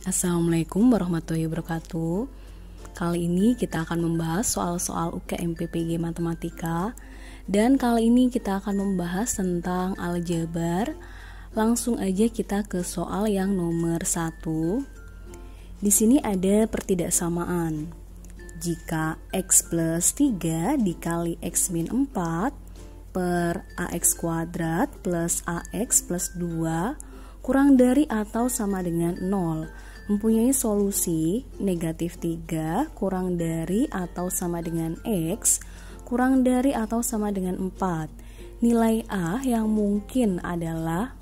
Assalamualaikum warahmatullahi wabarakatuh. Kali ini kita akan membahas soal-soal UKM PPG Matematika. Dan kali ini kita akan membahas tentang aljabar. Langsung aja kita ke soal yang nomor 1. Di sini ada pertidaksamaan. Jika X plus 3 dikali X min 4 per AX kuadrat plus AX plus 2 kurang dari atau sama dengan 0 mempunyai solusi negatif 3 kurang dari atau sama dengan X kurang dari atau sama dengan 4. Nilai A yang mungkin adalah.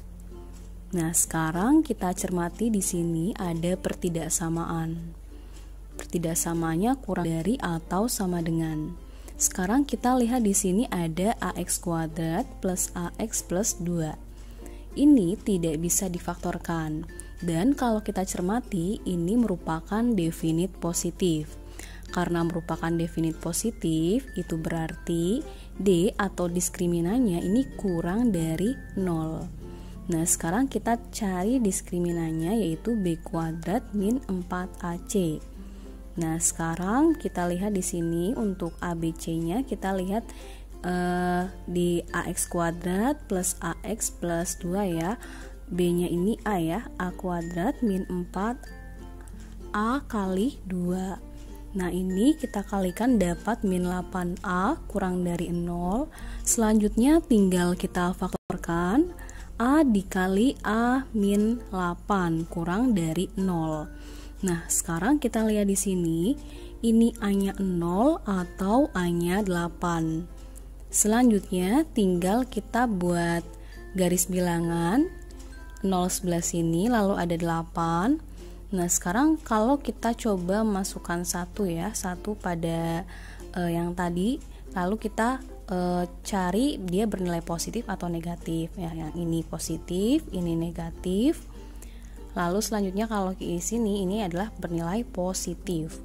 Nah, sekarang kita cermati di sini ada pertidaksamaan. Pertidaksamaannya kurang dari atau sama dengan. Sekarang kita lihat di sini ada AX kuadrat plus AX plus 2. Ini tidak bisa difaktorkan. Dan kalau kita cermati, ini merupakan definit positif. Karena merupakan definit positif, itu berarti D atau diskriminannya ini kurang dari 0. Nah, sekarang kita cari diskriminannya, yaitu B kuadrat min 4AC. Nah, sekarang kita lihat di sini untuk ABC-nya, kita lihat di AX kuadrat plus AX plus 2 ya. B-nya ini A ya, A kuadrat min 4 A kali 2. Nah, ini kita kalikan dapat min 8A kurang dari 0. Selanjutnya tinggal kita faktorkan A dikali A min 8 kurang dari 0. Nah, sekarang kita lihat di sini, ini A-nya 0 atau A-nya 8. Selanjutnya tinggal kita buat garis bilangan 0 sebelah sini, lalu ada 8. Nah, sekarang kalau kita coba masukkan 1 ya, 1 pada yang tadi, lalu kita cari dia bernilai positif atau negatif ya. Yang ini positif, ini negatif. Lalu selanjutnya kalau di sini ini adalah bernilai positif.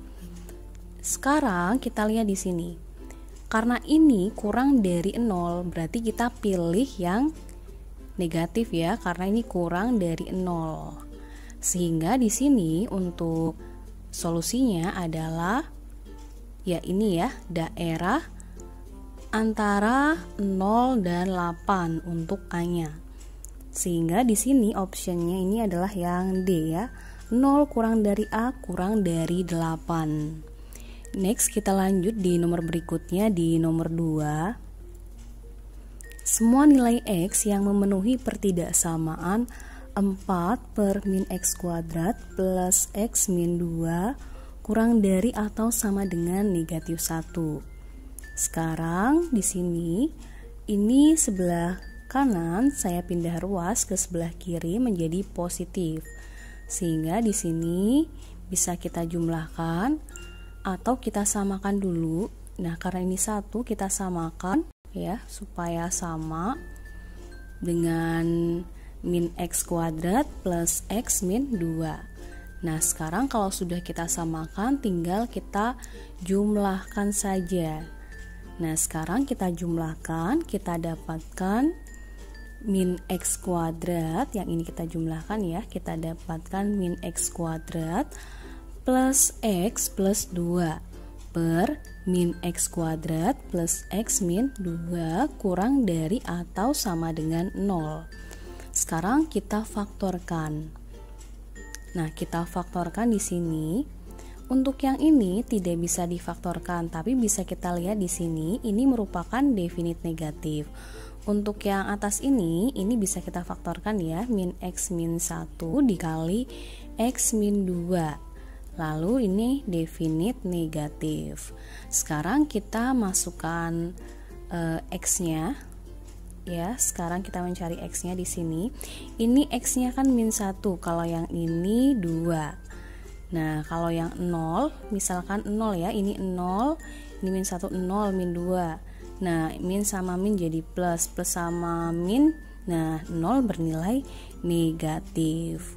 Sekarang kita lihat di sini. Karena ini kurang dari 0, berarti kita pilih yang negatif ya, karena ini kurang dari 0. Sehingga di sini untuk solusinya adalah ya ini ya, daerah antara 0 dan 8 untuk A-nya. Sehingga di sini optionnya ini adalah yang D ya, 0 kurang dari A kurang dari 8. Next kita lanjut di nomor berikutnya, di nomor 2. Semua nilai X yang memenuhi pertidaksamaan 4 per min X kuadrat plus X min 2 kurang dari atau sama dengan negatif 1. Sekarang di sini, ini sebelah kanan saya pindah ruas ke sebelah kiri menjadi positif. Sehingga di sini bisa kita jumlahkan atau kita samakan dulu. Nah, karena ini 1 kita samakan ya supaya sama dengan min X kuadrat plus X min 2. Nah, sekarang kalau sudah kita samakan tinggal kita jumlahkan saja. Nah, sekarang kita jumlahkan, kita dapatkan min X kuadrat, yang ini kita jumlahkan ya, kita dapatkan min X kuadrat plus X plus 2 per min X kuadrat plus X min 2 kurang dari atau sama dengan 0. Sekarang kita faktorkan. Nah, kita faktorkan di sini. Untuk yang ini tidak bisa difaktorkan, tapi bisa kita lihat di sini, ini merupakan definit negatif. Untuk yang atas ini bisa kita faktorkan ya, min X min 1 dikali X min 2. Lalu ini definit negatif. Sekarang kita masukkan X-nya ya. Sekarang kita mencari X-nya di sini. Ini X-nya kan min 1, kalau yang ini 2. Nah, kalau yang 0, misalkan 0 ya, ini 0, ini min 1, 0, min 2. Nah, min sama min jadi plus, plus sama min, nah 0 bernilai negatif.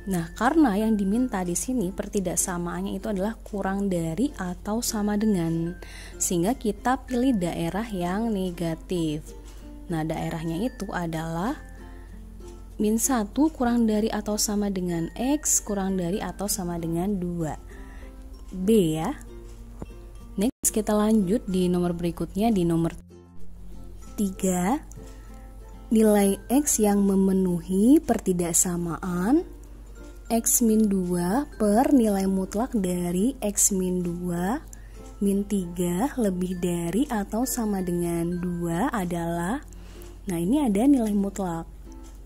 Nah, karena yang diminta di sini pertidaksamaannya itu adalah kurang dari atau sama dengan, sehingga kita pilih daerah yang negatif. Nah, daerahnya itu adalah min 1 kurang dari atau sama dengan X kurang dari atau sama dengan 2. B ya. Next kita lanjut di nomor berikutnya, di nomor 3. Nilai X yang memenuhi pertidaksamaan X min 2 per nilai mutlak dari X min 2 min 3 lebih dari atau sama dengan 2 adalah, nah ini ada nilai mutlak.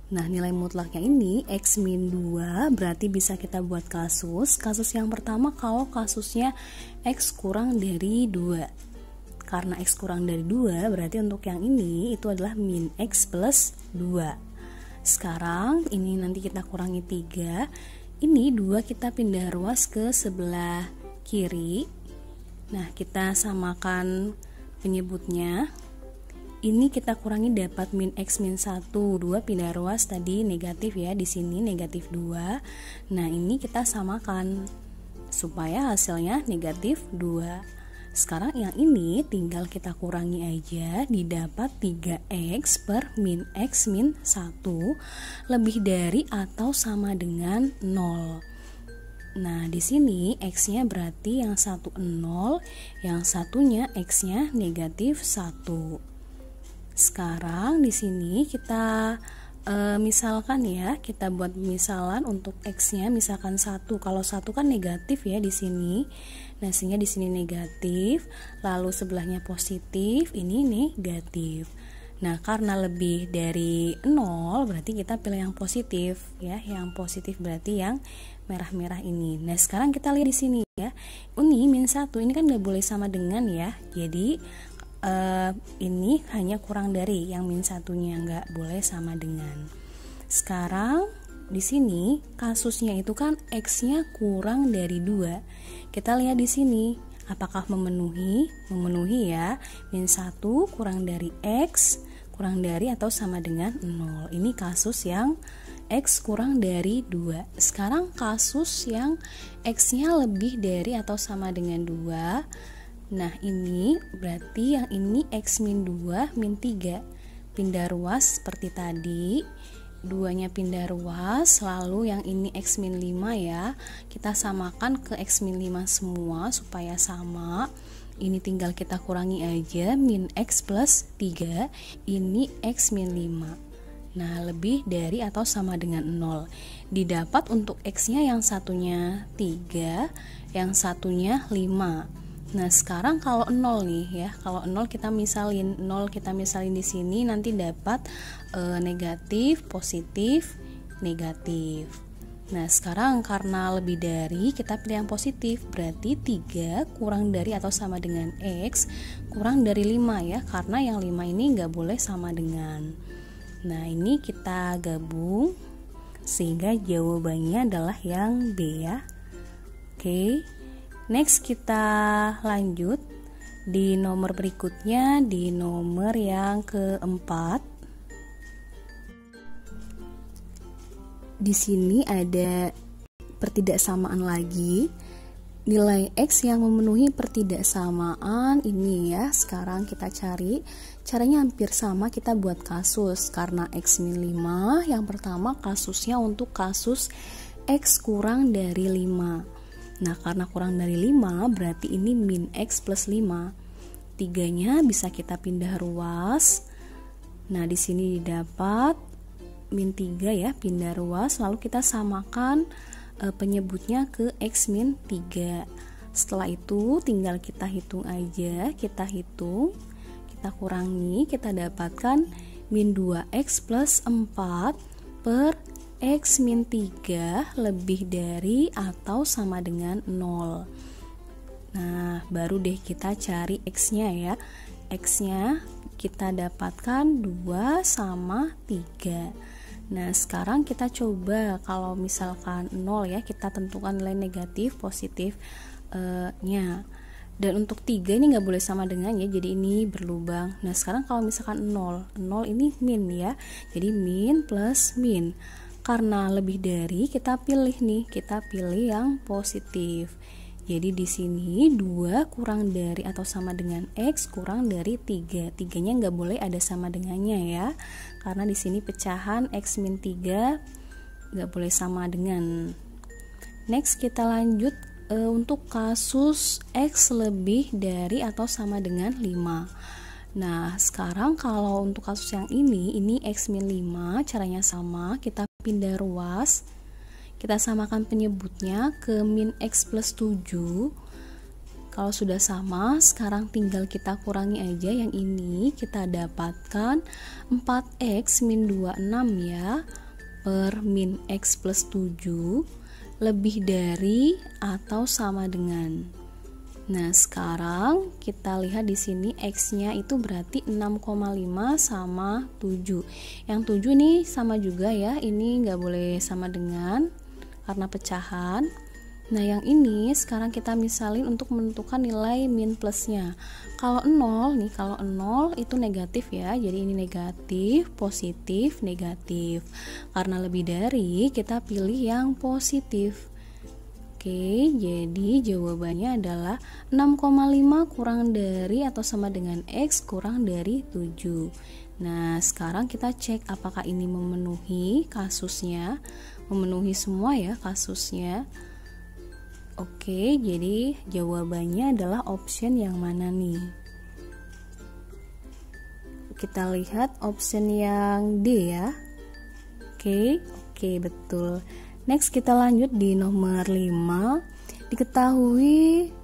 Nah nilai mutlaknya ini X min 2 berarti bisa kita buat kasus yang pertama kalau kasusnya X kurang dari 2. Karena X kurang dari 2 berarti untuk yang ini itu adalah min X plus 2. Sekarang ini nanti kita kurangi 3. Ini 2 kita pindah ruas ke sebelah kiri. Nah kita samakan penyebutnya. Ini kita kurangi dapat min X min 1. 2 pindah ruas tadi negatif ya, di sini negatif 2. Nah ini kita samakan supaya hasilnya negatif 2. Sekarang yang ini tinggal kita kurangi aja, didapat 3x per min x min 1 lebih dari atau sama dengan 0. Nah, di sini x-nya berarti yang satu 0, yang satunya x-nya negatif 1. Sekarang di sini kita misalkan ya, kita buat misalan untuk x-nya misalkan 1. Kalau 1 kan negatif ya di sini. Nah, sehingga di sini negatif, lalu sebelahnya positif, ini negatif. Nah, karena lebih dari 0 berarti kita pilih yang positif ya. Yang positif berarti yang merah-merah ini. Nah, sekarang kita lihat di sini ya. Ini min 1 ini kan nggak boleh sama dengan ya. Jadi ini hanya kurang dari, yang min satunya nggak boleh sama dengan. Sekarang di sini kasusnya itu kan x-nya kurang dari 2. Kita lihat di sini apakah memenuhi? Memenuhi ya. Min 1 kurang dari x kurang dari atau sama dengan 0. Ini kasus yang x kurang dari 2. Sekarang kasus yang x-nya lebih dari atau sama dengan 2. Nah ini berarti yang ini X min 2 min 3 pindah ruas seperti tadi, 2-nya pindah ruas, lalu yang ini X min 5 ya, kita samakan ke X min 5 semua supaya sama. Ini tinggal kita kurangi aja, min X plus 3, ini X min 5. Nah lebih dari atau sama dengan 0. Didapat untuk X-nya yang satunya 3, yang satunya 5. Nah sekarang kalau 0 nih ya, kalau 0 kita misalin di sini nanti dapat negatif, positif, negatif. Nah sekarang karena lebih dari kita pilih yang positif, berarti 3 kurang dari atau sama dengan X kurang dari 5 ya, karena yang 5 ini nggak boleh sama dengan. Nah ini kita gabung sehingga jawabannya adalah yang B ya. Oke. Next kita lanjut di nomor berikutnya, di nomor yang keempat. Di sini ada pertidaksamaan lagi. Nilai X yang memenuhi pertidaksamaan ini ya. Sekarang kita cari. Caranya hampir sama, kita buat kasus. Karena X min 5, yang pertama kasusnya untuk kasus X kurang dari 5. Nah karena kurang dari 5 berarti ini min X plus 5. 3-nya bisa kita pindah ruas. Nah di sini didapat min 3 ya, pindah ruas, lalu kita samakan penyebutnya ke X min 3. Setelah itu tinggal kita hitung aja, kita kurangi, kita dapatkan min 2X plus 4 per X min 3 lebih dari atau sama dengan 0. Nah baru deh kita cari X-nya ya. X-nya kita dapatkan 2 sama 3. Nah sekarang kita coba kalau misalkan 0 ya, kita tentukan nilai negatif, positif nya. Dan untuk 3 ini nggak boleh sama dengan ya, jadi ini berlubang. Nah sekarang kalau misalkan 0 ini min ya, jadi min plus min. Karena lebih dari kita pilih yang positif. Jadi di sini 2 kurang dari atau sama dengan X kurang dari 3. 3-nya nggak boleh ada sama dengannya ya. Karena di sini pecahan X min 3 nggak boleh sama dengan. Next kita lanjut untuk kasus X lebih dari atau sama dengan 5. Nah sekarang kalau untuk kasus yang ini X min 5, caranya sama, kita pindah ruas, kita samakan penyebutnya ke min X plus 7. Kalau sudah sama, sekarang tinggal kita kurangi aja yang ini, kita dapatkan 4X min 26 ya, per min X plus 7, lebih dari atau sama dengan. Nah, sekarang kita lihat di sini X-nya itu berarti 6,5 sama 7. Yang 7 nih sama juga ya, ini nggak boleh sama dengan karena pecahan. Nah, yang ini sekarang kita misalin untuk menentukan nilai min plusnya. Kalau 0 nih, kalau 0 itu negatif ya. Jadi ini negatif, positif, negatif. Karena lebih dari, kita pilih yang positif. Oke, jadi jawabannya adalah 6,5 kurang dari atau sama dengan X kurang dari 7. Nah, sekarang kita cek apakah ini memenuhi kasusnya. Memenuhi semua ya kasusnya. Oke, jadi jawabannya adalah option yang mana nih? Kita lihat option yang D ya. Oke, betul. Next kita lanjut di nomor 5. Diketahui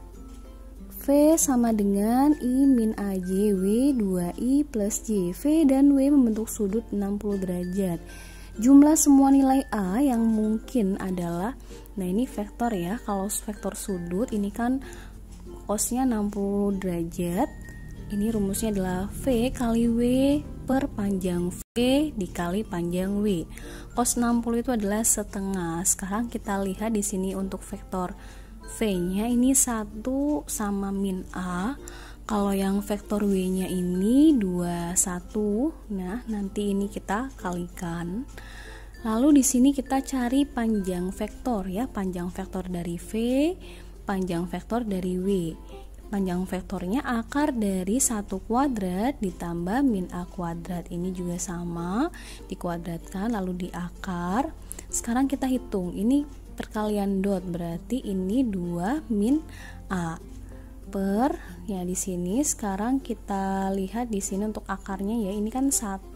V sama dengan I min AJ W 2I plus J. V dan W membentuk sudut 60 derajat. Jumlah semua nilai A yang mungkin adalah, nah ini vektor ya, kalau vektor sudut ini kan cosnya 60 derajat, ini rumusnya adalah V kali W per panjang V dikali panjang W. Cos 60 itu adalah setengah. Sekarang kita lihat di sini untuk vektor V-nya ini 1 sama min A. Kalau yang vektor W-nya ini 21. Nah, nanti ini kita kalikan. Lalu di sini kita cari panjang vektor ya, panjang vektor dari V, panjang vektor dari W. Panjang vektornya akar dari 1 kuadrat ditambah min A kuadrat. Ini juga sama, dikuadratkan lalu diakar. Sekarang kita hitung, ini perkalian dot, berarti ini 2 min A per, ya di sini sekarang kita lihat di sini untuk akarnya ya, ini kan 1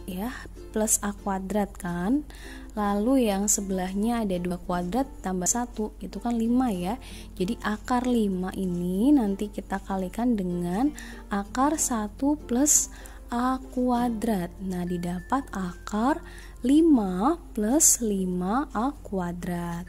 ya plus A kuadrat kan, lalu yang sebelahnya ada 2 kuadrat tambah 1 itu kan 5 ya, jadi akar 5 ini nanti kita kalikan dengan akar 1 plus A kuadrat. Nah, didapat akar 5 plus 5A kuadrat.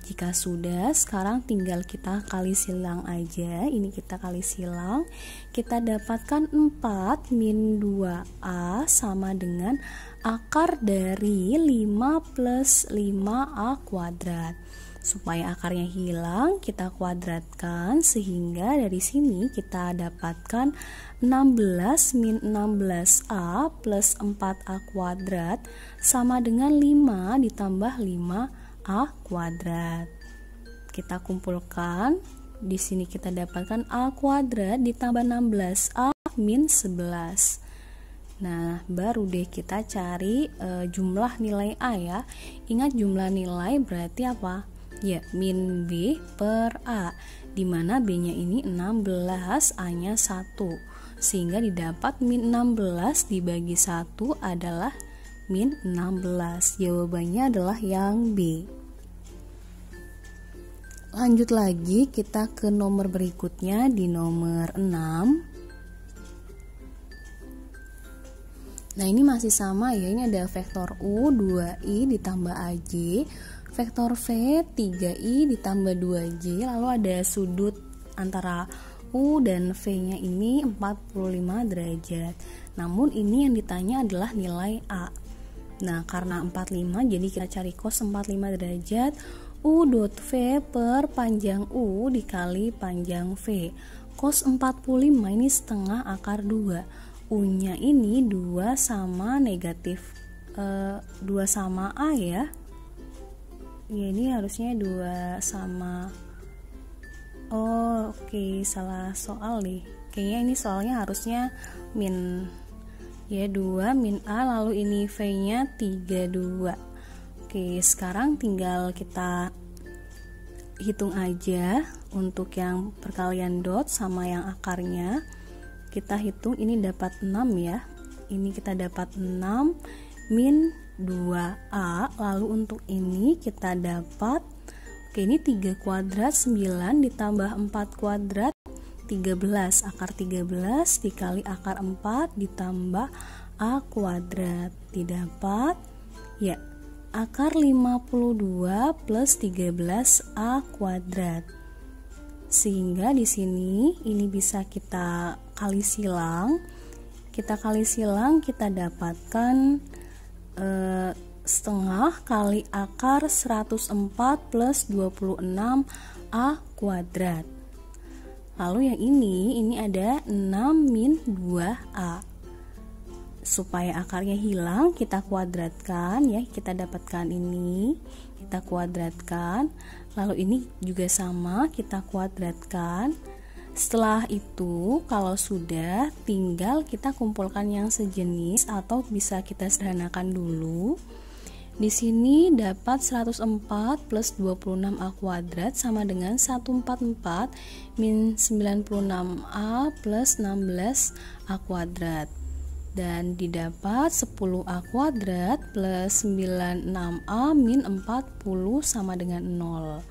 Jika sudah, sekarang tinggal kita kali silang aja. Ini kita kali silang, kita dapatkan 4 min 2A sama dengan akar dari 5 plus 5A kuadrat. Supaya akarnya hilang, kita kuadratkan sehingga dari sini kita dapatkan 16 min 16A plus 4A kuadrat sama dengan 5 ditambah 5A kuadrat. Kita kumpulkan, di sini kita dapatkan A kuadrat ditambah 16A min 11. Nah, baru deh kita cari jumlah nilai A ya. Ingat jumlah nilai berarti apa? Ya, min B per A, dimana B-nya ini 16, A-nya 1. Sehingga didapat min 16 dibagi 1 adalah min 16. Jawabannya adalah yang B. Lanjut lagi kita ke nomor berikutnya di nomor 6. Nah, ini masih sama ya. Ini ada vektor U 2I ditambah AJ, vektor V 3I ditambah 2J, lalu ada sudut antara U dan V-nya ini 45 derajat. Namun ini yang ditanya adalah nilai A. Nah, karena 45 jadi kita cari cos 45 derajat. U dot V per panjang U dikali panjang V. Cos 45 ini setengah akar 2. U-nya ini 2 sama negatif 2 sama A ya. Ya, ini harusnya 2 sama Oh, oke, salah soal nih. Kayaknya ini soalnya harusnya min ya 2 min A, lalu ini V-nya 32. Oke, sekarang tinggal kita hitung aja untuk yang perkalian dot sama yang akarnya. Kita hitung, ini dapat 6 ya. Ini kita dapat 6 min 2A, lalu untuk ini kita dapat, oke, ini 3 kuadrat 9 ditambah 4 kuadrat 13, akar 13 dikali akar 4 ditambah A kuadrat, didapat ya akar 52 plus 13A kuadrat. Sehingga di sini ini bisa kita kali silang. Kita kali silang, kita dapatkan setengah kali akar 104 plus 26A kuadrat. Lalu yang ini ada 6 min 2A. Supaya akarnya hilang, kita kuadratkan ya, kita dapatkan ini, kita kuadratkan. Lalu ini juga sama, kita kuadratkan. Setelah itu, kalau sudah, tinggal kita kumpulkan yang sejenis atau bisa kita sederhanakan dulu. Di sini dapat 104 plus 26A kuadrat sama dengan 144 min 96A plus 16A kuadrat. Dan didapat 10A kuadrat plus 96A min 40 sama dengan 0.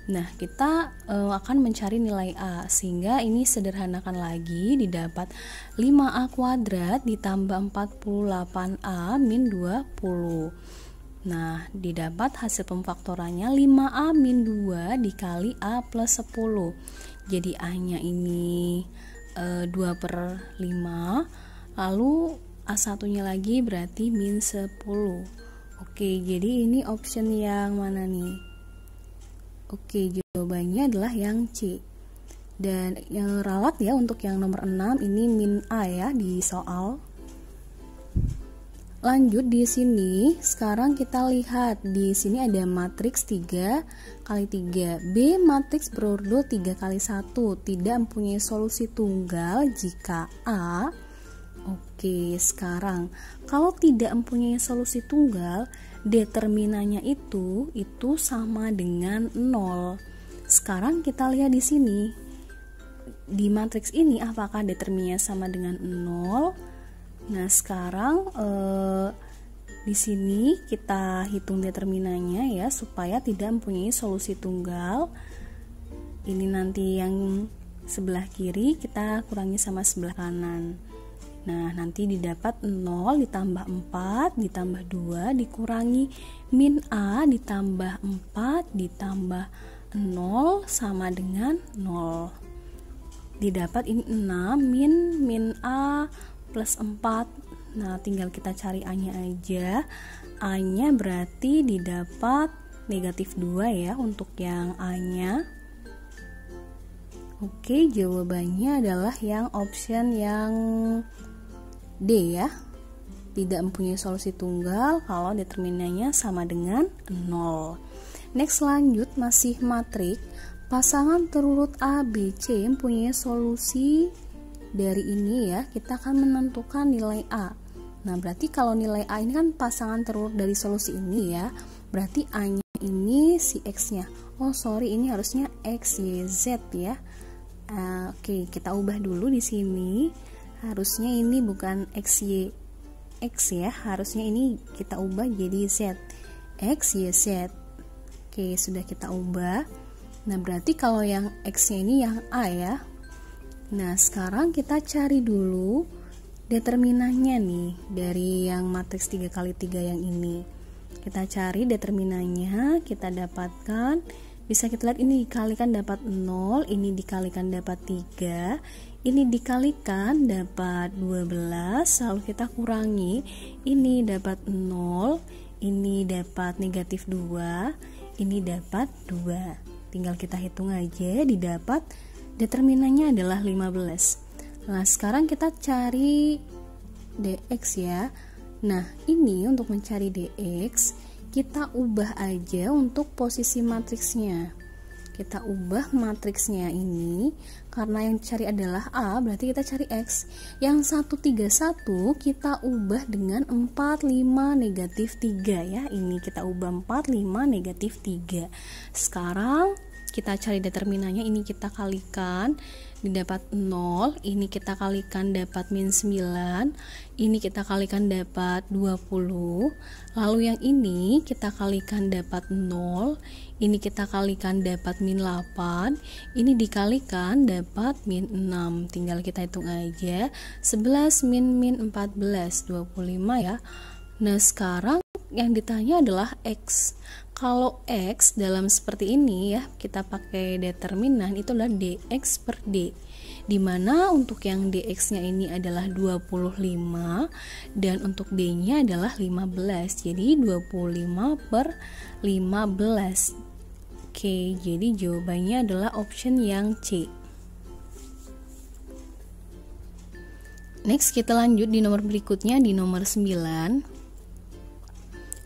Nah, kita akan mencari nilai A, sehingga ini sederhanakan lagi, didapat 5A kuadrat ditambah 48A min 20. Nah, didapat hasil pemfaktorannya 5A min 2 dikali A plus 10. Jadi A-nya ini 2/5, lalu A1-nya lagi berarti min 10. Oke, jadi ini option yang mana nih? Oke, jawabannya adalah yang C. Dan yang ralat ya untuk yang nomor 6 ini min A ya di soal. Lanjut di sini, sekarang kita lihat di sini ada matriks 3 kali 3. B matriks berordo 3 kali 1, tidak mempunyai solusi tunggal jika A. Oke, sekarang kalau tidak mempunyai solusi tunggal, determinannya itu sama dengan 0. Sekarang kita lihat di sini. Di matriks ini apakah determinannya sama dengan 0? Nah, sekarang di sini kita hitung determinannya ya, supaya tidak mempunyai solusi tunggal. Ini nanti yang sebelah kiri kita kurangi sama sebelah kanan. Nah, nanti didapat 0 ditambah 4 ditambah 2 dikurangi min A ditambah 4 ditambah 0 sama dengan 0. Didapat ini 6 min A plus 4. Nah, tinggal kita cari A-nya aja. A-nya berarti didapat negatif 2 ya untuk yang A-nya. Oke, jawabannya adalah yang option yang D ya. Tidak mempunyai solusi tunggal kalau determinannya sama dengan 0. Next, lanjut masih matrik. Pasangan terurut A, B, C mempunyai solusi. Dari ini ya, kita akan menentukan nilai A. Nah, berarti kalau nilai A ini kan pasangan terurut dari solusi ini ya, berarti A-nya ini si X-nya. Oh, sorry, ini harusnya X, Y, Z ya. Oke, kita ubah dulu di sini. Harusnya ini bukan X, Y, X ya, harusnya ini kita ubah jadi Z. X, Y, Z. Oke, sudah kita ubah. Nah, berarti kalau yang X-nya ini yang A ya. Nah, sekarang kita cari dulu determinannya nih dari yang matriks 3 kali 3 yang ini. Kita cari determinannya, kita dapatkan, bisa kita lihat ini dikalikan dapat 0, ini dikalikan dapat 3, ini dikalikan dapat 12, lalu kita kurangi, ini dapat 0, ini dapat negatif 2, ini dapat 2. Tinggal kita hitung aja, didapat determinannya adalah 15. Nah, sekarang kita cari dx ya. Nah, ini untuk mencari dx, kita ubah aja untuk posisi matriksnya. Kita ubah matriksnya ini, karena yang dicari adalah A, berarti kita cari X. Yang 131 kita ubah dengan 45 negatif 3 ya. Ini kita ubah 45 negatif 3. Sekarang kita cari determinannya, ini kita kalikan didapat 0, ini kita kalikan dapat min 9, ini kita kalikan dapat 20, lalu yang ini kita kalikan dapat 0, ini kita kalikan dapat min 8, ini dikalikan dapat min 6, tinggal kita hitung aja, 11 min 14, 25 ya. Nah sekarang yang ditanya adalah X. Kalau X dalam seperti ini ya, kita pakai determinan, itu adalah dx per d, dimana untuk yang dx-nya ini adalah 25 dan untuk d-nya adalah 15, jadi 25 per 15. Oke, jadi jawabannya adalah option yang C. Next kita lanjut di nomor berikutnya, di nomor 9.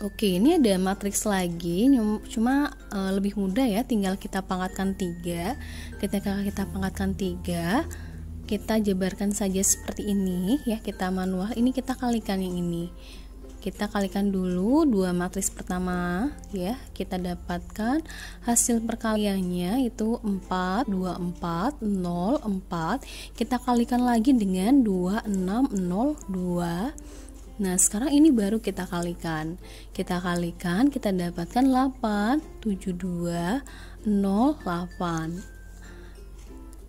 Oke, ini ada matriks lagi, cuma lebih mudah ya, tinggal kita pangkatkan 3. Ketika kita pangkatkan 3, kita jabarkan saja seperti ini ya, kita manual, ini kita kalikan yang ini. Kita kalikan dulu dua matriks pertama ya, kita dapatkan hasil perkaliannya itu 4, 2, 4, 0, 4. Kita kalikan lagi dengan 2, 6, 0, 2. Nah sekarang ini baru kita kalikan, kita dapatkan 8, 72, 0, 8.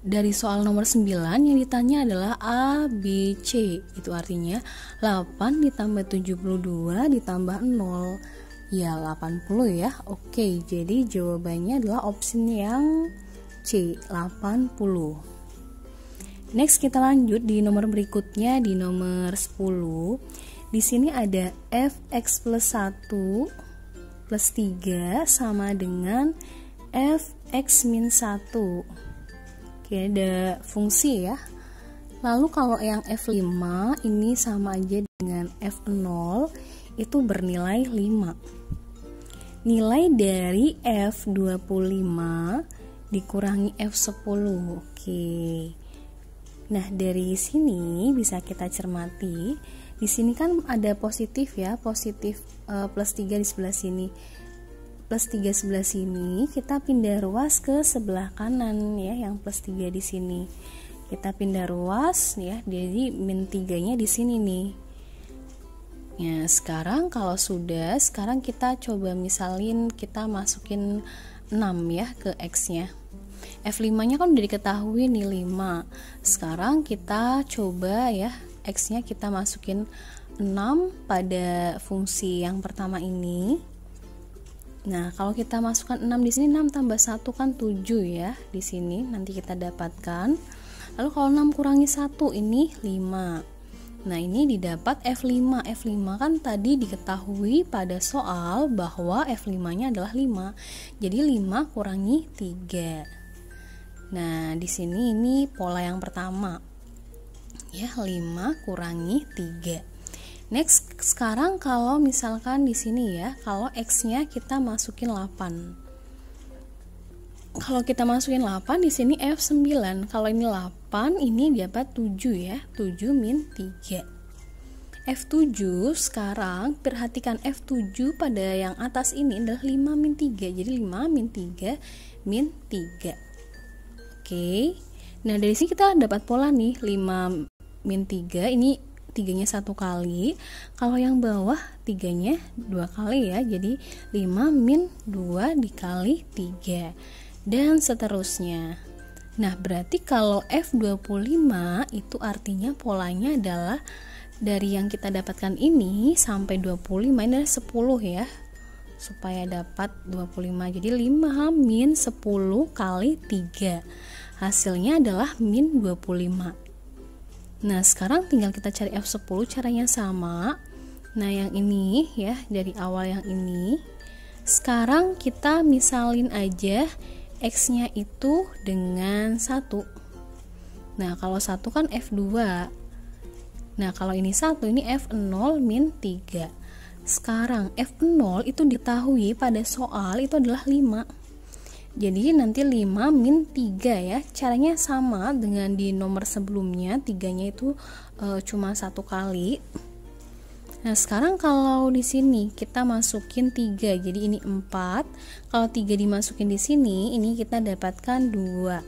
Dari soal nomor 9 yang ditanya adalah A, B, C, itu artinya 8 ditambah 72 ditambah 0, ya 80 ya. Oke, jadi jawabannya adalah opsi yang C, 80. Next kita lanjut di nomor berikutnya, di nomor 10. Di sini ada fx plus 1 plus 3 sama dengan fx min 1. Oke, ada fungsi ya. Lalu kalau yang f5 ini sama aja dengan f0, itu bernilai 5. Nilai dari f25 dikurangi f10. Oke. Nah, dari sini bisa kita cermati. Di sini kan ada positif ya, positif plus 3 di sebelah sini, plus 3 sebelah sini, kita pindah ruas ke sebelah kanan ya, yang plus 3 di sini. Kita pindah ruas ya, jadi min 3-nya di sini nih. Ya, sekarang kalau sudah, sekarang kita coba misalin kita masukin 6 ya ke X-nya. F5-nya kan udah diketahui nih 5. Sekarang kita coba ya, X-nya kita masukin 6 pada fungsi yang pertama ini. Nah, kalau kita masukkan 6 di sini, 6 tambah 1 kan 7 ya. Di sini nanti kita dapatkan. Lalu kalau 6 kurangi 1 ini 5. Nah, ini didapat F5. F5 kan tadi diketahui pada soal bahwa F5-nya adalah 5. Jadi 5 kurangi 3. Nah, di sini ini pola yang pertama. Ya, 5 kurangi 3. Next, sekarang kalau misalkan di sini ya, kalau X-nya kita masukin 8. Kalau kita masukin 8 di sini F9. Kalau ini 8, ini dapat 7 ya, 7 min 3. F7 sekarang perhatikan F7 pada yang atas ini adalah 5 min 3. Jadi 5 min 3 min 3. Oke. Nah, dari sini kita dapat pola nih, 5 min 3, ini 3-nya 1 kali, kalau yang bawah 3-nya 2 kali ya, jadi 5 min 2 dikali 3, dan seterusnya. Nah, berarti kalau F25 itu artinya polanya adalah dari yang kita dapatkan ini sampai 25, ini adalah 10 ya, supaya dapat 25, jadi 5 min 10 kali 3, hasilnya adalah min 25. Nah, sekarang tinggal kita cari F10, caranya sama. Nah, yang ini ya, dari awal yang ini. Sekarang kita misalin aja X-nya itu dengan 1. Nah, kalau 1 kan F2. Nah, kalau ini 1, ini F0 min 3. Sekarang F0 itu diketahui pada soal itu adalah 5. Jadi nanti 5 min 3 ya. Caranya sama dengan di nomor sebelumnya, 3-nya itu cuma 1 kali. Nah, sekarang kalau di sini kita masukin 3, jadi ini 4. Kalau 3 dimasukin di sini, ini kita dapatkan 2.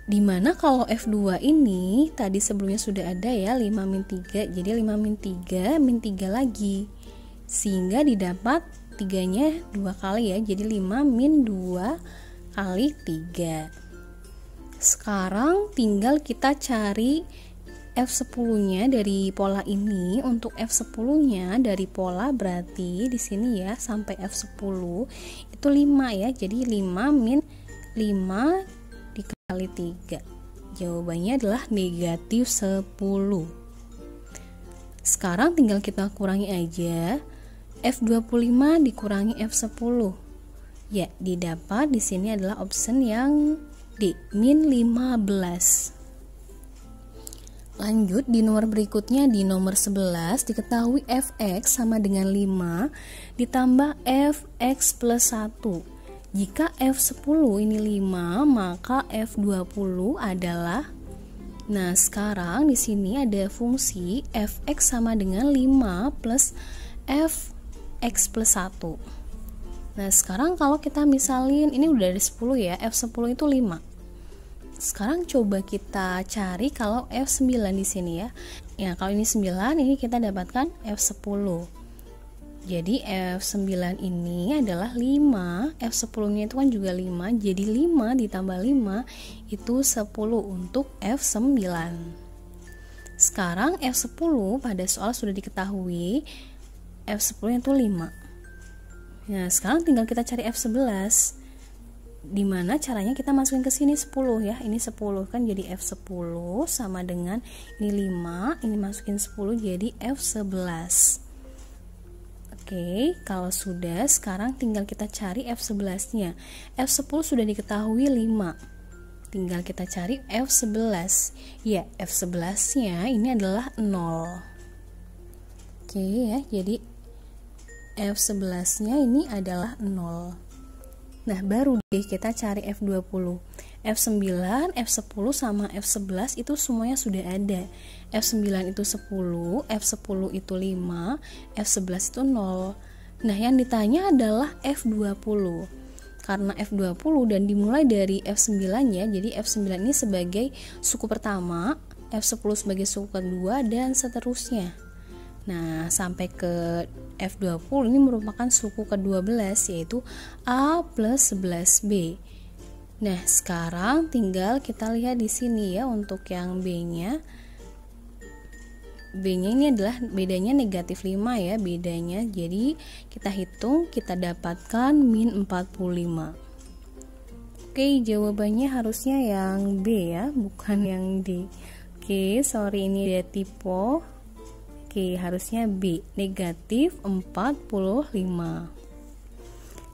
Dimana kalau F2 ini tadi sebelumnya sudah ada ya 5 min 3, jadi 5 min 3 min 3 lagi, sehingga didapat 3-nya 2 kali ya, jadi 5 min 2 kali 3. Sekarang tinggal kita cari F10-nya dari pola ini. Untuk F10-nya dari pola berarti di sini ya sampai F10 itu 5 ya. Jadi 5 min 5 dikali 3. Jawabannya adalah negatif 10. Sekarang tinggal kita kurangi aja. F25 dikurangi F10. Ya, didapat di sini adalah option yang D, min 15. Lanjut di nomor berikutnya, di nomor 11 diketahui fx sama dengan 5 ditambah fx plus 1. Jika f10 ini 5, maka f20 adalah, nah sekarang di sini ada fungsi fx sama dengan 5 plus fx plus 1. Nah sekarang kalau kita misalin ini udah ada 10 ya, f10 itu 5. Sekarang coba kita cari kalau F9 di sini ya. Ya, kalau ini 9, ini kita dapatkan F10. Jadi F9 ini adalah 5, F10-nya itu kan juga 5, jadi 5 ditambah 5 itu 10 untuk F9. Sekarang F10 pada soal sudah diketahui F10 itu 5. Nah, sekarang tinggal kita cari F11. Dimana caranya kita masukin ke sini 10 ya, ini 10 kan jadi F10 sama dengan ini 5, ini masukin 10 jadi F11. Oke, kalau sudah sekarang tinggal kita cari F11 nya. F10 sudah diketahui 5, tinggal kita cari F11 ya. F11 nya ini adalah 0. Oke ya, jadi F11 nya ini adalah 0. Nah, baru deh kita cari F20. F9, F10 sama F11 itu semuanya sudah ada. F9 itu 10, F10 itu 5, F11 itu 0. Nah, yang ditanya adalah F20. Karena F20 dan dimulai dari F9 ya, jadi F9 ini sebagai suku pertama, F10 sebagai suku kedua, dan seterusnya. Nah, sampai ke F20 ini merupakan suku ke-12 yaitu A plus 11B. Nah, sekarang tinggal kita lihat di sini ya untuk yang B-nya. B-nya ini adalah bedanya negatif 5 ya bedanya. Jadi kita hitung, kita dapatkan min 45. Oke, jawabannya harusnya yang B ya, bukan yang D. Oke, sorry ini ada typo. Oke, harusnya B, negatif 45.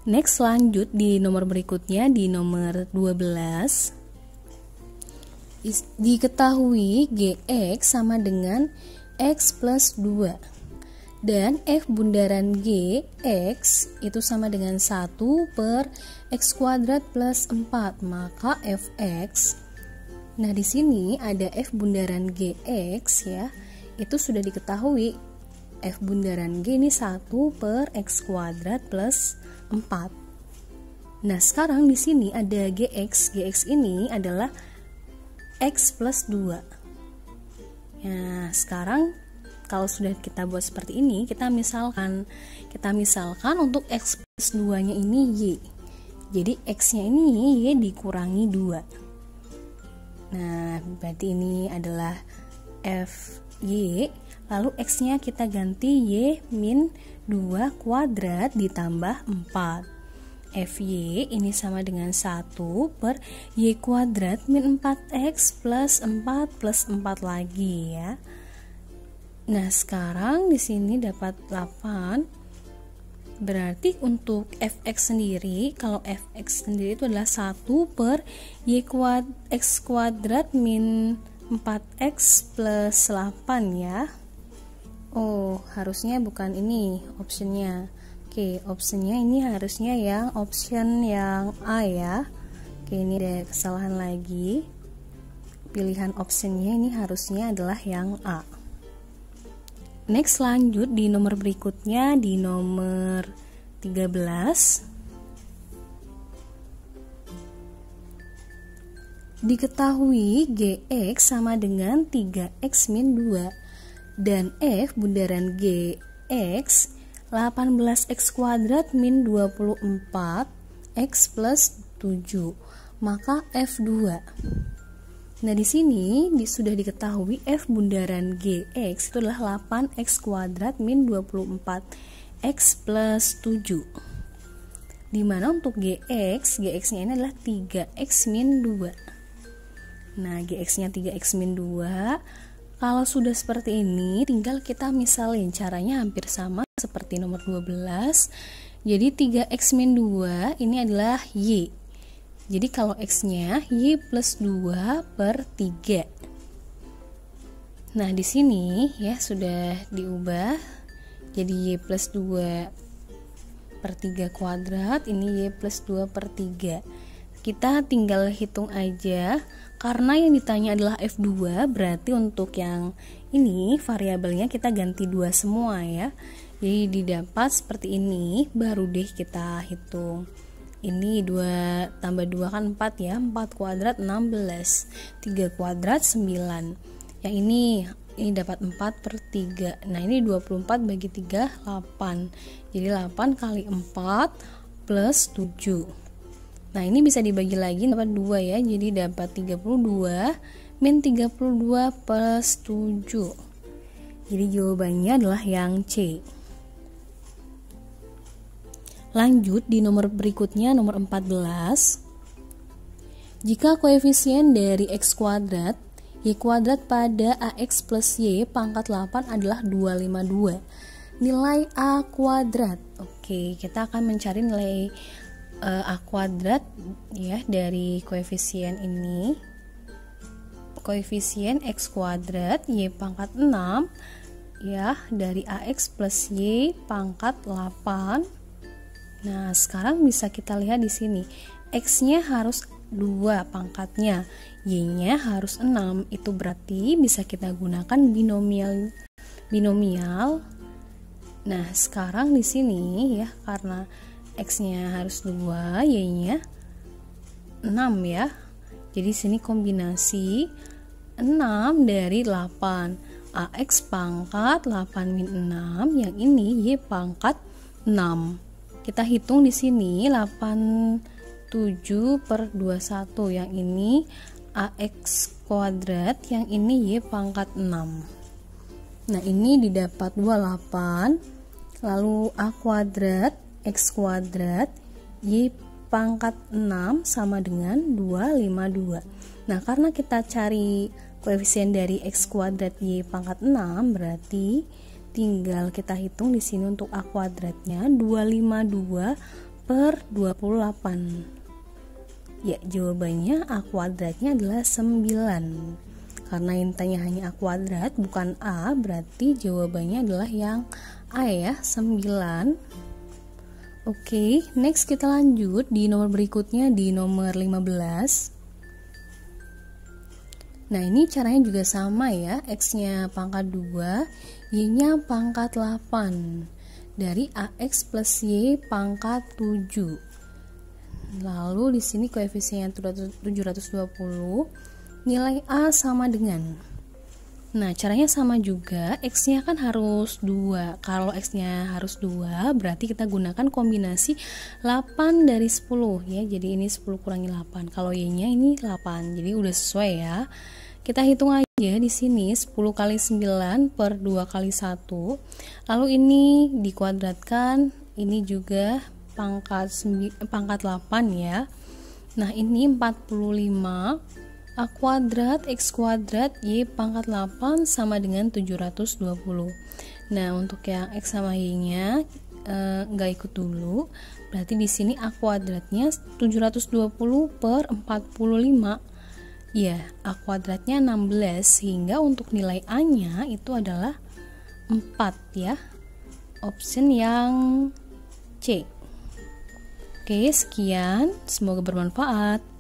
Next, lanjut di nomor berikutnya, di nomor 12. Diketahui Gx sama dengan X plus 2. Dan F bundaran Gx itu sama dengan 1 per X kuadrat plus 4. Maka Fx, nah di sini ada F bundaran Gx ya, itu sudah diketahui F bundaran G ini 1 per X kuadrat plus 4. Nah, sekarang di sini ada Gx. Gx ini adalah X plus 2. Nah, sekarang kalau sudah kita buat seperti ini, kita misalkan untuk X plus 2 nya ini Y. Jadi X nya ini Y dikurangi 2. Nah, berarti ini adalah Fy, lalu X nya kita ganti Y min 2 kuadrat ditambah 4. Fy ini sama dengan 1 per Y kuadrat min 4X plus 4 plus 4 lagi ya. Nah, sekarang di sini dapat 8. Berarti untuk Fx sendiri, kalau Fx sendiri itu adalah 1 per X kuadrat min 4x plus 8 ya. Oh, harusnya bukan ini optionnya. Oke, optionnya ini harusnya yang option yang A ya. Oke, ini ada kesalahan lagi. Pilihan optionnya ini harusnya adalah yang A. Next, lanjut di nomor berikutnya, di nomor 13. Diketahui Gx sama dengan 3x min 2 dan F bundaran Gx 18x kuadrat min 24 x plus 7, maka F2. Nah, di sini sudah diketahui F bundaran Gx itu adalah 8x kuadrat min 24 x plus 7. Dimana untuk Gx-nya ini adalah 3x min 2. Nah, Gx-nya 3x min 2. Kalau sudah seperti ini, tinggal kita misalin, caranya hampir sama seperti nomor 12. Jadi 3x min 2 ini adalah Y. Jadi kalau x-nya Y plus 2 per 3. Nah, di sini ya sudah diubah jadi Y plus 2 per 3 kuadrat, ini Y plus 2 per 3. Kita tinggal hitung aja, karena yang ditanya adalah F2, berarti untuk yang ini variabelnya kita ganti 2 semua ya. Jadi didapat seperti ini, baru deh kita hitung. Ini 2 tambah 2 kan 4 ya, 4 kuadrat 16, 3 kuadrat 9. Yang ini dapat 4 per 3. Nah, ini 24 bagi 3, 8. Jadi 8 kali 4 plus 7. Nah, ini bisa dibagi lagi dapat 2 ya. Jadi dapat 32 min 32 plus 7. Jadi jawabannya adalah yang C. Lanjut di nomor berikutnya, nomor 14. Jika koefisien dari x kuadrat y kuadrat pada ax plus y pangkat 8 adalah 252. Nilai a kuadrat. Oke, kita akan mencari nilai a kuadrat ya dari koefisien ini. Koefisien x kuadrat y pangkat 6 ya dari ax plus y pangkat 8. Nah, sekarang bisa kita lihat di sini. X-nya harus 2 pangkatnya, y-nya harus 6. Itu berarti bisa kita gunakan binomial. Nah, sekarang di sini ya, karena X-nya harus 2, Y-nya 6 ya. Jadi sini kombinasi 6 dari 8. AX pangkat 8 min 6, yang ini Y pangkat 6. Kita hitung di sini 87 per 21, yang ini AX kuadrat, yang ini Y pangkat 6. Nah, ini didapat 28, lalu A kuadrat X kuadrat Y pangkat 6 sama dengan 252. Nah, karena kita cari koefisien dari X kuadrat Y pangkat 6, berarti tinggal kita hitung di sini untuk A kuadratnya 252 per 28. Ya, jawabannya A kuadratnya adalah 9. Karena yang tanya hanya A kuadrat bukan A, berarti jawabannya adalah yang A ya, 9. Oke, next kita lanjut di nomor berikutnya, di nomor 15. Nah, ini caranya juga sama ya. X-nya pangkat 2, Y-nya pangkat 8. Dari AX plus Y pangkat 7. Lalu di sini koefisiennya 720. Nilai A sama dengan. Nah, caranya sama juga. X-nya kan harus 2. Kalau X-nya harus 2, berarti kita gunakan kombinasi 8 dari 10 ya. Jadi ini 10 kurangi 8. Kalau Y-nya ini 8. Jadi udah sesuai ya. Kita hitung aja di sini 10 kali 9 per 2 kali 1. Lalu ini dikuadratkan, ini juga pangkat 8 ya. Nah, ini 45 A kuadrat X kuadrat Y pangkat 8 sama dengan 720. Nah, untuk yang X sama Y-nya nggak ikut dulu. Berarti di sini A kuadratnya 720 per 45. Ya, A kuadratnya 16, sehingga untuk nilai A-nya itu adalah 4 ya. Option yang C. Oke, sekian. Semoga bermanfaat.